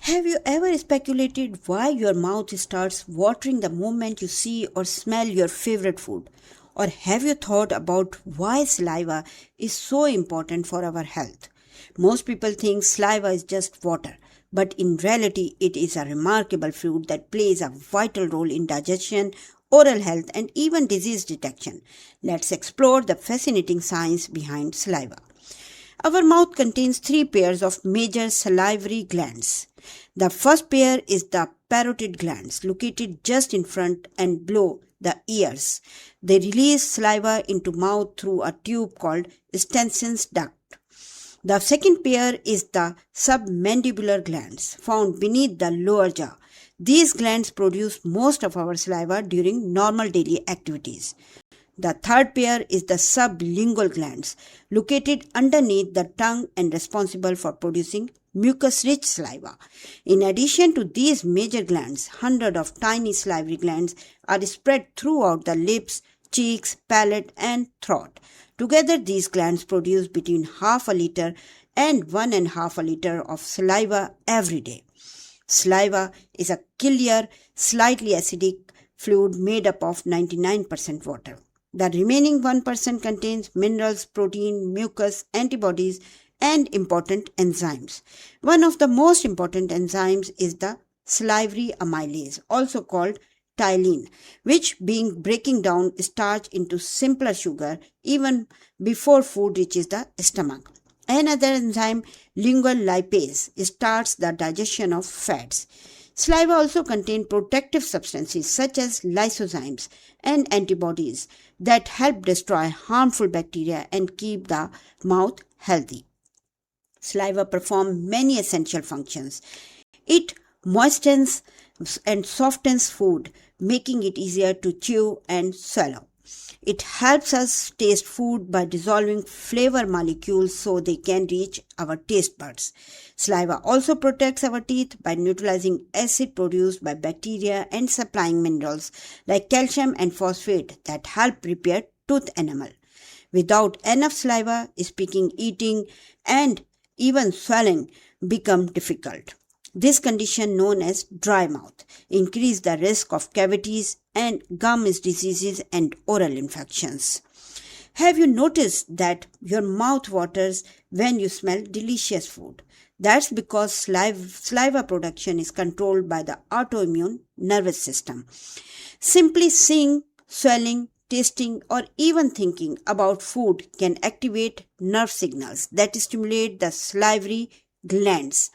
Have you ever speculated why your mouth starts watering the moment you see or smell your favorite food? Or have you thought about why saliva is so important for our health? Most people think saliva is just water, but in reality, it is a remarkable fluid that plays a vital role in digestion, oral health, and even disease detection. Let's explore the fascinating science behind saliva. Our mouth contains three pairs of major salivary glands. The first pair is the parotid glands, located just in front and below the ears. They release saliva into mouth through a tube called Stensen's duct. The second pair is the submandibular glands, found beneath the lower jaw. These glands produce most of our saliva during normal daily activities. The third pair is the sublingual glands, located underneath the tongue and responsible for producing mucus-rich saliva. In addition to these major glands, hundreds of tiny salivary glands are spread throughout the lips, cheeks, palate, and throat. Together, these glands produce between half a liter and 1.5 liters of saliva every day. Saliva is a clear, slightly acidic fluid made up of 99% water. The remaining 1% contains minerals, protein, mucus, antibodies, and important enzymes. One of the most important enzymes is the salivary amylase, also called ptyalin, which breaking down starch into simpler sugar even before food reaches the stomach. Another enzyme, lingual lipase, starts the digestion of fats. Saliva also contains protective substances such as lysozymes and antibodies that help destroy harmful bacteria and keep the mouth healthy. Saliva performs many essential functions. It moistens and softens food, making it easier to chew and swallow. It helps us taste food by dissolving flavor molecules so they can reach our taste buds. Saliva also protects our teeth by neutralizing acid produced by bacteria and supplying minerals like calcium and phosphate that help repair tooth enamel. Without enough saliva, speaking, eating, and even swallowing become difficult. This condition, known as dry mouth, increases the risk of cavities and gum diseases and oral infections. Have you noticed that your mouth waters when you smell delicious food? That's because saliva production is controlled by the autoimmune nervous system. Simply seeing, swallowing, tasting, or even thinking about food can activate nerve signals that stimulate the salivary glands.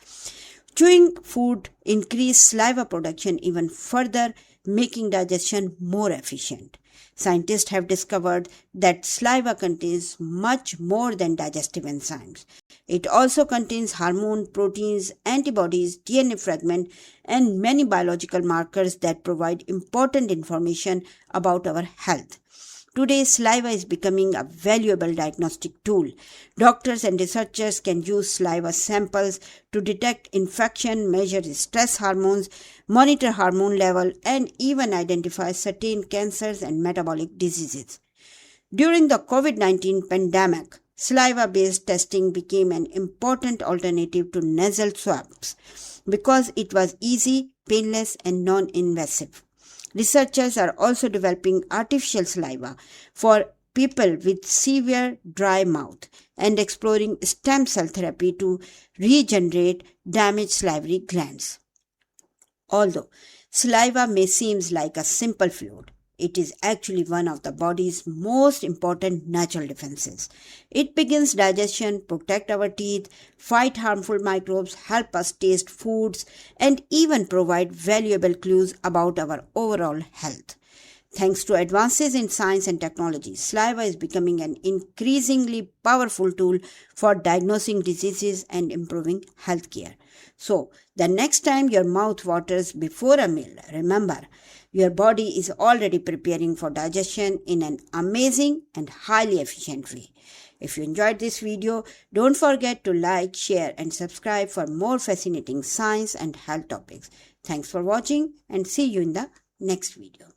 Chewing food increases saliva production even further, making digestion more efficient. Scientists have discovered that saliva contains much more than digestive enzymes. It also contains hormone, proteins, antibodies, DNA fragments, and many biological markers that provide important information about our health. Today, saliva is becoming a valuable diagnostic tool. Doctors and researchers can use saliva samples to detect infection, measure stress hormones, monitor hormone level, and even identify certain cancers and metabolic diseases. During the COVID-19 pandemic, saliva-based testing became an important alternative to nasal swabs because it was easy, painless, and non-invasive. Researchers are also developing artificial saliva for people with severe dry mouth and exploring stem cell therapy to regenerate damaged salivary glands. Although saliva may seem like a simple fluid, it is actually one of the body's most important natural defenses. It begins digestion, protect our teeth, fight harmful microbes, help us taste foods, and even provide valuable clues about our overall health. Thanks to advances in science and technology, saliva is becoming an increasingly powerful tool for diagnosing diseases and improving healthcare. So, the next time your mouth waters before a meal, remember, your body is already preparing for digestion in an amazing and highly efficient way. If you enjoyed this video, don't forget to like, share, and subscribe for more fascinating science and health topics. Thanks for watching and see you in the next video.